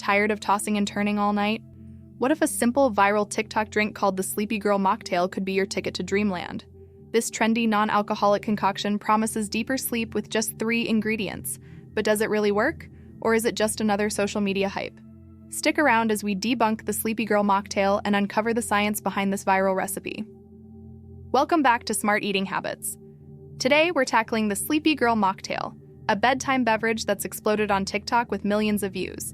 Tired of tossing and turning all night? What if a simple viral TikTok drink called the Sleepy Girl Mocktail could be your ticket to dreamland? This trendy non-alcoholic concoction promises deeper sleep with just 3 ingredients. But does it really work? Or is it just another social media hype? Stick around as we debunk the Sleepy Girl Mocktail and uncover the science behind this viral recipe. Welcome back to Smart Eating Habits. Today, we're tackling the Sleepy Girl Mocktail, a bedtime beverage that's exploded on TikTok with millions of views.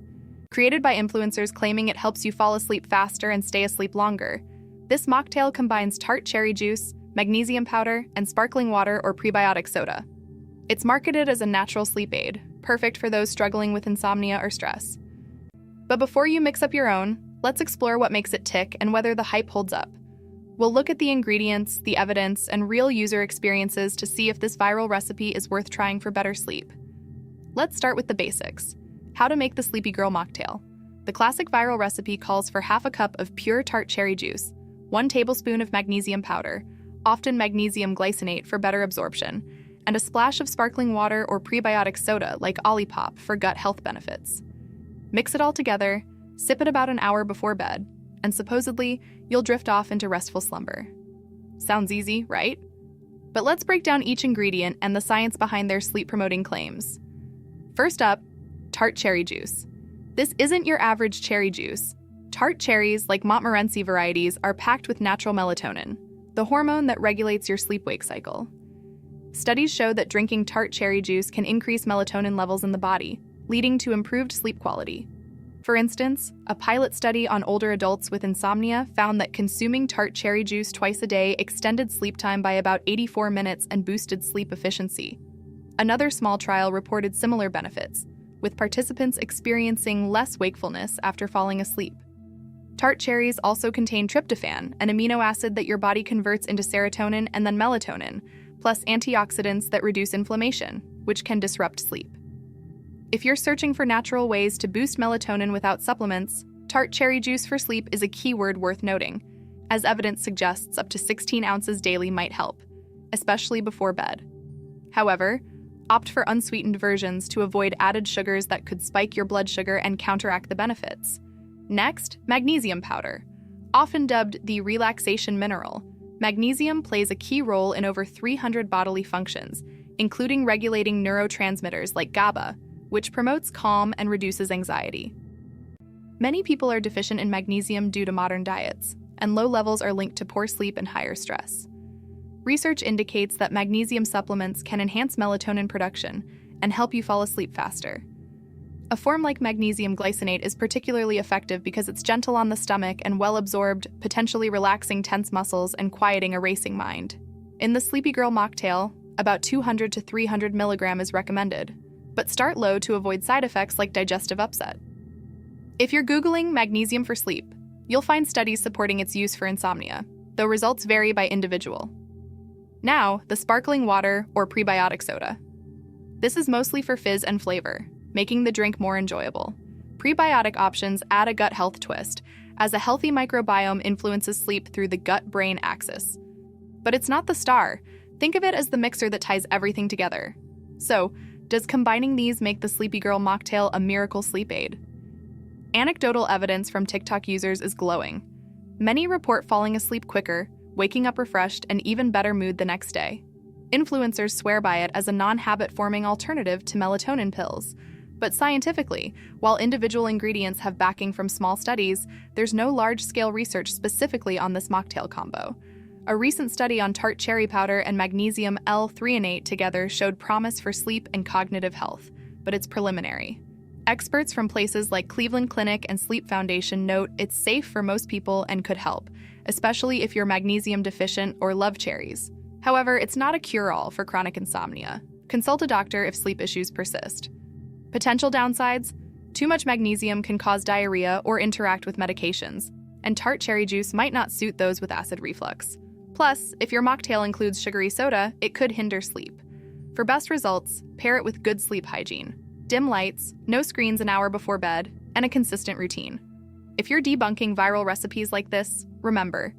Created by influencers claiming it helps you fall asleep faster and stay asleep longer, this mocktail combines tart cherry juice, magnesium powder, and sparkling water or prebiotic soda. It's marketed as a natural sleep aid, perfect for those struggling with insomnia or stress. But before you mix up your own, let's explore what makes it tick and whether the hype holds up. We'll look at the ingredients, the evidence, and real user experiences to see if this viral recipe is worth trying for better sleep. Let's start with the basics. How to make the Sleepy Girl Mocktail. The classic viral recipe calls for half a cup of pure tart cherry juice, 1 tablespoon of magnesium powder, often magnesium glycinate for better absorption, and a splash of sparkling water or prebiotic soda like Olipop for gut health benefits. Mix it all together, sip it about an hour before bed, and supposedly, you'll drift off into restful slumber. Sounds easy, right? But let's break down each ingredient and the science behind their sleep-promoting claims. First up, tart cherry juice. This isn't your average cherry juice. Tart cherries, like Montmorency varieties, are packed with natural melatonin, the hormone that regulates your sleep-wake cycle. Studies show that drinking tart cherry juice can increase melatonin levels in the body, leading to improved sleep quality. For instance, a pilot study on older adults with insomnia found that consuming tart cherry juice twice a day extended sleep time by about 84 minutes and boosted sleep efficiency. Another small trial reported similar benefits, with participants experiencing less wakefulness after falling asleep. Tart cherries also contain tryptophan, an amino acid that your body converts into serotonin and then melatonin, plus antioxidants that reduce inflammation, which can disrupt sleep. If you're searching for natural ways to boost melatonin without supplements, tart cherry juice for sleep is a keyword worth noting, as evidence suggests up to 16 ounces daily might help, especially before bed. However, opt for unsweetened versions to avoid added sugars that could spike your blood sugar and counteract the benefits. Next, magnesium powder. Often dubbed the relaxation mineral, magnesium plays a key role in over 300 bodily functions, including regulating neurotransmitters like GABA, which promotes calm and reduces anxiety. Many people are deficient in magnesium due to modern diets, and low levels are linked to poor sleep and higher stress. Research indicates that magnesium supplements can enhance melatonin production and help you fall asleep faster. A form like magnesium glycinate is particularly effective because it's gentle on the stomach and well-absorbed, potentially relaxing tense muscles and quieting a racing mind. In the Sleepy Girl Mocktail, about 200 to 300 milligrams is recommended, but start low to avoid side effects like digestive upset. If you're Googling magnesium for sleep, you'll find studies supporting its use for insomnia, though results vary by individual. Now, the sparkling water or prebiotic soda. This is mostly for fizz and flavor, making the drink more enjoyable. Prebiotic options add a gut health twist, as a healthy microbiome influences sleep through the gut-brain axis. But it's not the star. Think of it as the mixer that ties everything together. So, does combining these make the Sleepy Girl Mocktail a miracle sleep aid? Anecdotal evidence from TikTok users is glowing. Many report falling asleep quicker, waking up refreshed, and even better mood the next day. Influencers swear by it as a non-habit-forming alternative to melatonin pills. But scientifically, while individual ingredients have backing from small studies, there's no large-scale research specifically on this mocktail combo. A recent study on tart cherry powder and magnesium L-threonate together showed promise for sleep and cognitive health, but it's preliminary. Experts from places like Cleveland Clinic and Sleep Foundation note it's safe for most people and could help, especially if you're magnesium deficient or love cherries. However, it's not a cure-all for chronic insomnia. Consult a doctor if sleep issues persist. Potential downsides: too much magnesium can cause diarrhea or interact with medications, and tart cherry juice might not suit those with acid reflux. Plus, if your mocktail includes sugary soda, it could hinder sleep. For best results, pair it with good sleep hygiene. Dim lights, no screens an hour before bed, and a consistent routine. If you're debunking viral recipes like this, remember,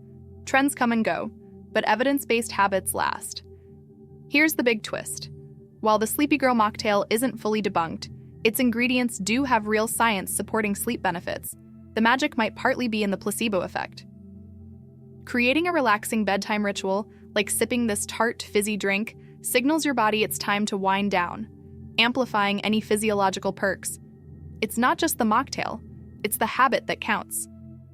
trends come and go, but evidence-based habits last. Here's the big twist. While the Sleepy Girl Mocktail isn't fully debunked, Its ingredients do have real science supporting sleep benefits. The magic might partly be in the placebo effect. Creating a relaxing bedtime ritual, like sipping this tart, fizzy drink, signals your body it's time to wind down, amplifying any physiological perks. It's not just the mocktail, it's the habit that counts.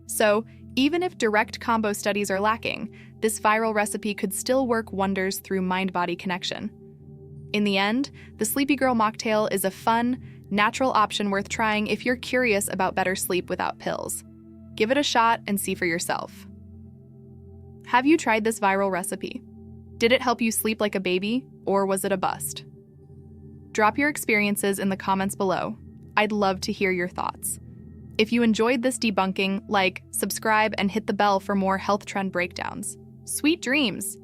So, even if direct combo studies are lacking, this viral recipe could still work wonders through mind-body connection. In the end, the Sleepy Girl Mocktail is a fun, natural option worth trying if you're curious about better sleep without pills. Give it a shot and see for yourself. Have you tried this viral recipe? Did it help you sleep like a baby, or was it a bust? Drop your experiences in the comments below. I'd love to hear your thoughts. If you enjoyed this debunking, like, subscribe, and hit the bell for more health trend breakdowns. Sweet dreams!